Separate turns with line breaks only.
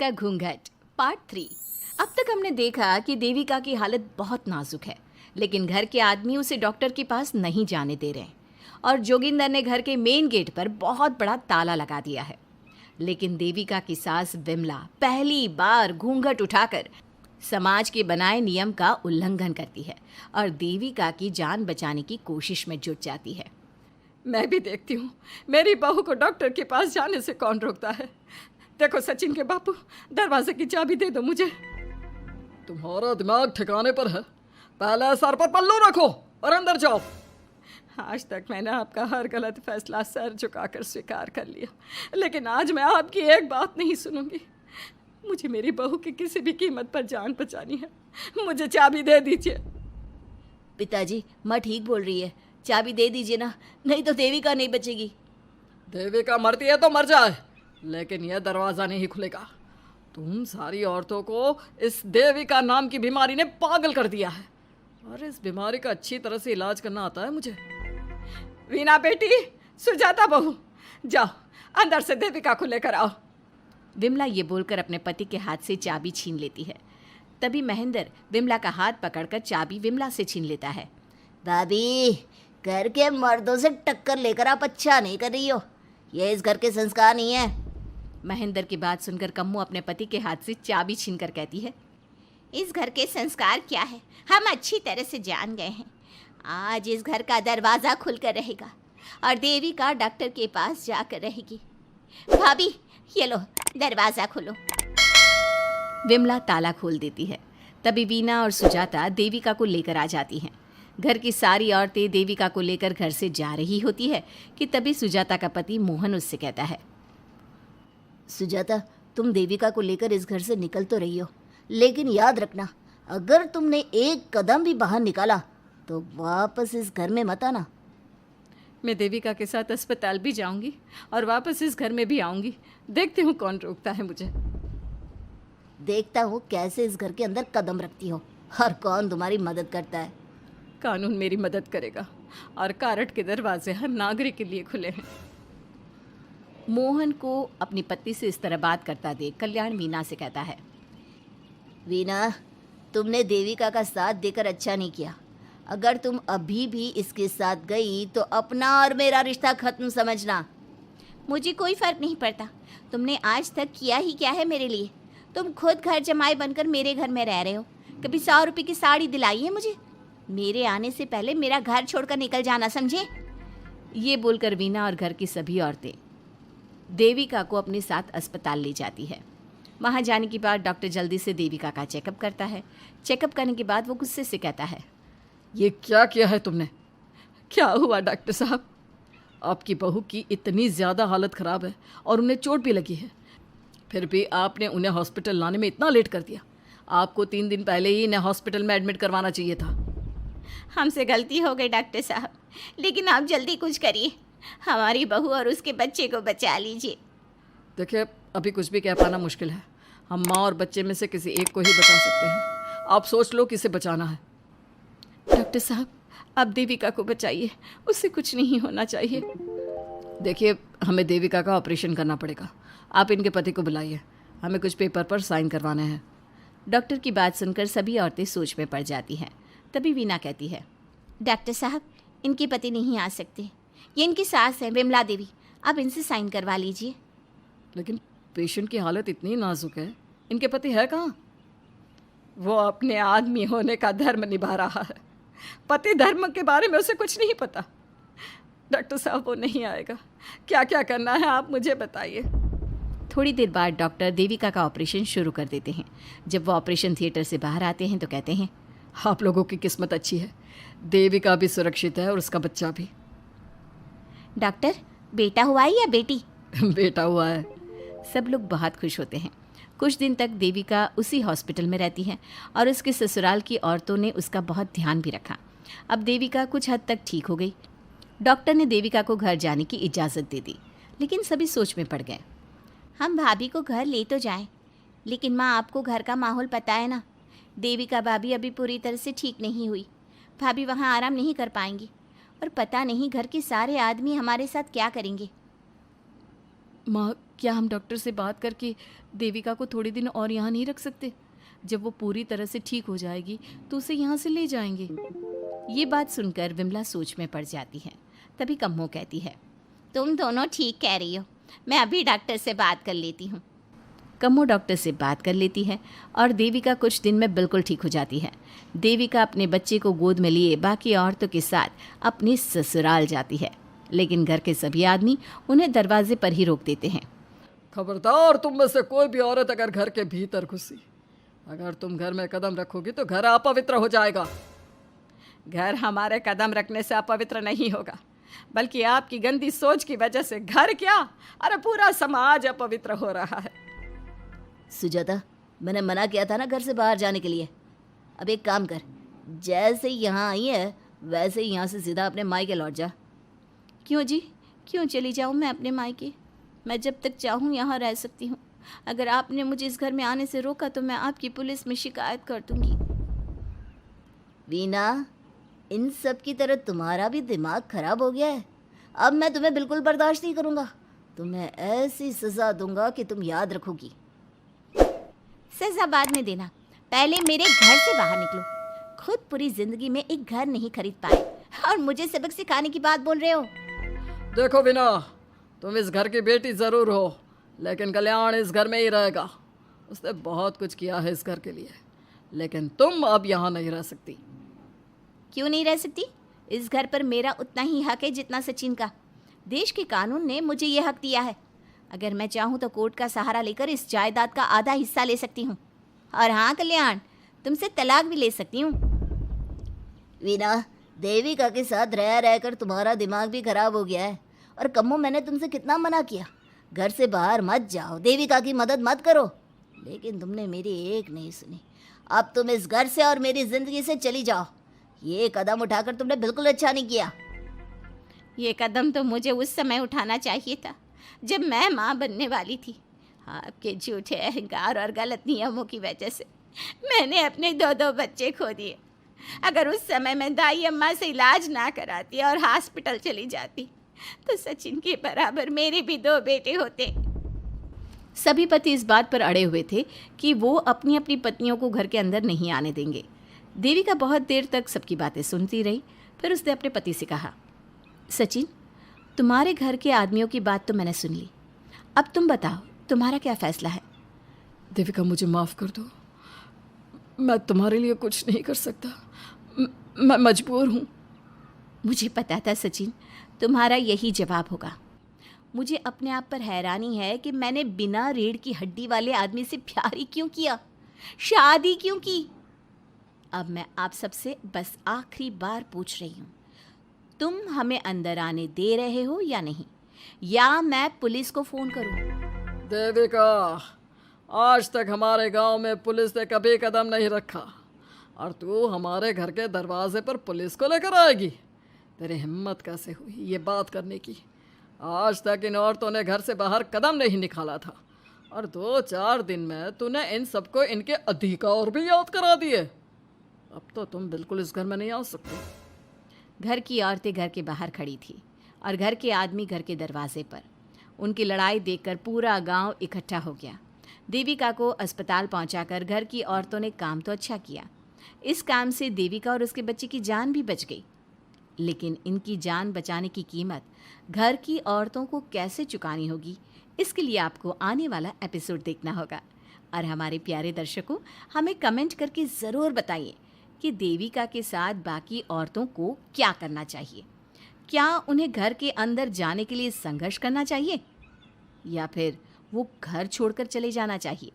का घूंघट पार्ट 3। अब तक हमने देखा कि देविका की हालत बहुत नाजुक है, लेकिन घर के आदमी उसे डॉक्टर के पास नहीं जाने दे रहे हैं और जोगिंदर ने घर के मेन गेट पर बहुत बड़ा ताला लगा दिया है। लेकिन देविका की सास विमला पहली बार घूंघट उठाकर समाज के बनाए नियम का उल्लंघन करती है और देविका की जान बचाने की कोशिश में जुट जाती है।
मैं भी देखती हूँ मेरी बहू को डॉक्टर के पास जाने से कौन रोकता है। देखो सचिन के बापू, दरवाजे की चाबी दे दो मुझे। तुम्हारा दिमाग ठिकाने पर है, पहले सर पर पल्लू रखो और अंदर जाओ। आज तक मैंने आपका हर गलत फैसला सर झुकाकर स्वीकार कर लिया, लेकिन आज मैं आपकी एक बात नहीं सुनूंगी। मुझे मेरी बहू की किसी भी कीमत पर जान बचानी है। मुझे चाबी दे दीजिए।
पिताजी, माँ ठीक बोल रही है, चाबी दे दीजिए ना, नहीं तो देविका नहीं बचेगी।
देविका मरती है तो मर जाए, लेकिन यह दरवाज़ा नहीं खुलेगा। तुम सारी औरतों को इस देविका नाम की बीमारी ने पागल कर दिया है और इस बीमारी का अच्छी तरह से इलाज करना आता है मुझे। वीना बेटी, सुजाता बहू, जाओ अंदर से देविका को लेकर आओ।
विमला ये बोलकर अपने पति के हाथ से चाबी छीन लेती है। तभी महेंद्र विमला का हाथ पकड़कर चाबी विमला से छीन लेता है।
भाभी, घर के मर्दों से टक्कर लेकर आप अच्छा नहीं कर रही हो। ये इस घर के संस्कार नहीं है।
महेंद्र की बात सुनकर कम्मू अपने पति के हाथ से चाबी छीनकर कहती है,
इस घर के संस्कार क्या है हम अच्छी तरह से जान गए हैं। आज इस घर का दरवाज़ा खुलकर रहेगा और देविका डॉक्टर के पास जाकर रहेगी। भाभी, ये लो दरवाज़ा खोलो।
विमला ताला खोल देती है। तभी वीना और सुजाता देविका को लेकर आ जाती हैं। घर की सारी औरतें देविका को लेकर घर से जा रही होती है कि तभी सुजाता का पति मोहन उससे कहता है,
सुजाता, तुम देविका को लेकर इस घर से निकल तो रही हो, लेकिन याद रखना, अगर तुमने एक कदम भी बाहर निकाला तो वापस इस घर में मत आना।
मैं देविका के साथ अस्पताल भी जाऊंगी और वापस इस घर में भी आऊंगी। देखती हूँ कौन रोकता है मुझे।
देखता हूँ कैसे इस घर के अंदर कदम रखती हो और कौन तुम्हारी मदद करता है।
कानून मेरी मदद करेगा और कारट के दरवाजे हर नागरिक के लिए खुले हैं।
मोहन को अपनी पत्नी से इस तरह बात करता देख कल्याण वीना से कहता है,
वीना, तुमने देविका का साथ देकर अच्छा नहीं किया। अगर तुम अभी भी इसके साथ गई तो अपना और मेरा रिश्ता खत्म समझना।
मुझे कोई फ़र्क नहीं पड़ता। तुमने आज तक किया ही क्या है मेरे लिए। तुम खुद घर जमाई बनकर मेरे घर में रह रहे हो। कभी 100 रुपये की साड़ी दिलाई है मुझे। मेरे आने से पहले मेरा घर छोड़कर निकल जाना, समझे।
ये बोलकर वीना और घर की सभी औरतें देविका को अपने साथ अस्पताल ले जाती है। वहाँ जाने के बाद डॉक्टर जल्दी से देविका का चेकअप करता है। चेकअप करने के बाद वो गुस्से से कहता है,
ये क्या किया है तुमने? क्या हुआ डॉक्टर साहब? आपकी बहू की इतनी ज़्यादा हालत ख़राब है और उन्हें चोट भी लगी है, फिर भी आपने उन्हें हॉस्पिटल लाने में इतना लेट कर दिया। आपको 3 दिन पहले ही इन्हें हॉस्पिटल में एडमिट करवाना चाहिए था।
हमसे गलती हो गई डॉक्टर साहब, लेकिन आप जल्दी कुछ करिए। हमारी बहू और उसके बच्चे को बचा लीजिए।
देखिए, अभी कुछ भी कह पाना मुश्किल है। हम माँ और बच्चे में से किसी एक को ही बचा सकते हैं। आप सोच लो किसे बचाना है। डॉक्टर साहब, आप देविका को बचाइए, उससे कुछ नहीं होना चाहिए। देखिए, हमें देविका का ऑपरेशन करना पड़ेगा। आप इनके पति को बुलाइए, हमें कुछ पेपर पर साइन करवाने हैं।
डॉक्टर की बात सुनकर सभी औरतें सोच में पड़ जाती हैं। तभी वीना कहती है,
डॉक्टर साहब, इनके पति नहीं आ सकते। ये इनकी सास है विमला देवी, आप इनसे साइन करवा लीजिए।
लेकिन पेशेंट की हालत इतनी नाजुक है, इनके पति है कहाँ? वो अपने आदमी होने का धर्म निभा रहा है। पति धर्म के बारे में उसे कुछ नहीं पता। डॉक्टर साहब, वो नहीं आएगा। क्या क्या करना है आप मुझे बताइए।
थोड़ी देर बाद डॉक्टर देविका का ऑपरेशन शुरू कर देते हैं। जब वो ऑपरेशन थिएटर से बाहर आते हैं तो कहते हैं,
आप लोगों की किस्मत अच्छी है, देविका भी सुरक्षित है और उसका बच्चा भी।
डॉक्टर, बेटा हुआ है या बेटी?
बेटा हुआ है।
सब लोग बहुत खुश होते हैं। कुछ दिन तक देविका उसी हॉस्पिटल में रहती है और उसके ससुराल की औरतों ने उसका बहुत ध्यान भी रखा। अब देविका कुछ हद तक ठीक हो गई। डॉक्टर ने देविका को घर जाने की इजाज़त दे दी, लेकिन सभी सोच में पड़ गए।
हम भाभी को घर ले तो जाएं, लेकिन माँ, आपको घर का माहौल पता है ना। देविका भाभी अभी पूरी तरह से ठीक नहीं हुई। भाभी वहाँ आराम नहीं कर पाएंगी और पता नहीं घर के सारे आदमी हमारे साथ क्या करेंगे।
माँ,
क्या हम डॉक्टर से बात करके देविका को थोड़े दिन और यहाँ नहीं रख सकते? जब वो पूरी तरह से ठीक हो जाएगी तो उसे यहाँ से ले जाएंगे। ये बात सुनकर विमला सोच में पड़ जाती है। तभी कम्मो कहती है,
तुम दोनों ठीक कह रही हो, मैं अभी डॉक्टर से बात कर लेती हूँ।
कम्मो डॉक्टर से बात कर लेती है और देविका कुछ दिन में बिल्कुल ठीक हो जाती है। देविका अपने बच्चे को गोद में लिए बाकी औरतों के साथ अपने ससुराल जाती है, लेकिन घर के सभी आदमी उन्हें दरवाजे पर ही रोक देते हैं।
खबरदार, तुम में से कोई भी औरत अगर घर के भीतर घुसी, अगर तुम घर में कदम रखोगी तो घर अपवित्र हो जाएगा। घर हमारे कदम रखने से अपवित्र नहीं होगा, बल्कि आपकी गंदी सोच की वजह से घर क्या, अरे पूरा समाज अपवित्र हो रहा है।
सुजाता, मैंने मना किया था ना घर से बाहर जाने के लिए। अब एक काम कर, जैसे यहाँ आई है वैसे ही यहाँ से सीधा अपने मायके लौट जा।
क्यों जी, क्यों चली जाऊँ मैं अपने मायके? मैं जब तक चाहूँ यहाँ रह सकती हूँ। अगर आपने मुझे इस घर में आने से रोका तो मैं आपकी पुलिस में शिकायत कर दूँगी।
वीना, इन सब की तरह तुम्हारा भी दिमाग खराब हो गया है। अब मैं तुम्हें बिल्कुल बर्दाश्त नहीं करूँगा। तुम्हें ऐसी सज़ा दूंगा कि तुम याद रखोगी।
सजा बाद में देना, पहले मेरे घर से बाहर निकलो। खुद पूरी जिंदगी में एक घर नहीं खरीद पाए और मुझे सबक सिखाने की बात बोल रहे हो।
देखो वीना, तुम इस घर की बेटी ज़रूर हो, लेकिन कल्याण इस घर में ही रहेगा। उसने बहुत कुछ किया है इस घर के लिए, लेकिन तुम अब यहाँ नहीं रह सकती।
क्यों नहीं रह सकती? इस घर पर मेरा उतना ही हक है जितना सचिन का। देश के कानून ने मुझे ये हक दिया है। अगर मैं चाहूँ तो कोर्ट का सहारा लेकर इस जायदाद का आधा हिस्सा ले सकती हूँ। और हाँ कल्याण, तुमसे तलाक भी ले सकती हूँ।
वीना, देविका के साथ रह रहकर तुम्हारा दिमाग भी खराब हो गया है। और कम्मो, मैंने तुमसे कितना मना किया, घर से बाहर मत जाओ, देविका की मदद मत करो, लेकिन तुमने मेरी एक नहीं सुनी। अब तुम इस घर से और मेरी ज़िंदगी से चली जाओ। ये कदम उठाकर तुमने बिल्कुल अच्छा नहीं किया।
ये कदम तो मुझे उस समय उठाना चाहिए था जब मैं माँ बनने वाली थी। आपके झूठे अहंकार और गलत नियमों की वजह से मैंने अपने दो बच्चे खो दिए। अगर उस समय मैं दाई अम्मा से इलाज ना कराती और हॉस्पिटल चली जाती तो सचिन के बराबर मेरे भी 2 बेटे होते।
सभी पति इस बात पर अड़े हुए थे कि वो अपनी अपनी पत्नियों को घर के अंदर नहीं आने देंगे। देविका बहुत देर तक सबकी बातें सुनती रही। फिर उसने अपने पति से कहा, सचिन, तुम्हारे घर के आदमियों की बात तो मैंने सुन ली। अब तुम बताओ, तुम्हारा क्या फैसला है?
देविका, मुझे माफ़ कर दो, मैं तुम्हारे लिए कुछ नहीं कर सकता, मैं मजबूर हूँ।
मुझे पता था सचिन, तुम्हारा यही जवाब होगा। मुझे अपने आप पर हैरानी है कि मैंने बिना रीढ़ की हड्डी वाले आदमी से प्यार ही क्यों किया, शादी क्यों की। अब मैं आप सबसे बस आखिरी बार पूछ रही हूँ, तुम हमें अंदर आने दे रहे हो या नहीं, या मैं पुलिस को फ़ोन करूँ?
देविका, आज तक हमारे गांव में पुलिस ने कभी कदम नहीं रखा और तू हमारे घर के दरवाजे पर पुलिस को लेकर आएगी? तेरी हिम्मत कैसे हुई ये बात करने की? आज तक इन औरतों ने घर से बाहर कदम नहीं निकाला था और 2-4 दिन में तूने इन सबको इनके अधिकार भी याद करा दिए। अब तो तुम बिल्कुल इस घर में नहीं आ सकते।
घर की औरतें घर के बाहर खड़ी थी और घर के आदमी घर के दरवाजे पर। उनकी लड़ाई देखकर पूरा गांव इकट्ठा हो गया। देविका को अस्पताल पहुंचाकर घर की औरतों ने काम तो अच्छा किया। इस काम से देविका और उसके बच्चे की जान भी बच गई, लेकिन इनकी जान बचाने की कीमत घर की औरतों को कैसे चुकानी होगी, इसके लिए आपको आने वाला एपिसोड देखना होगा। और हमारे प्यारे दर्शकों, हमें कमेंट करके ज़रूर बताइए कि देविका के साथ बाकी औरतों को क्या करना चाहिए। क्या उन्हें घर के अंदर जाने के लिए संघर्ष करना चाहिए या फिर वो घर छोड़कर चले जाना चाहिए?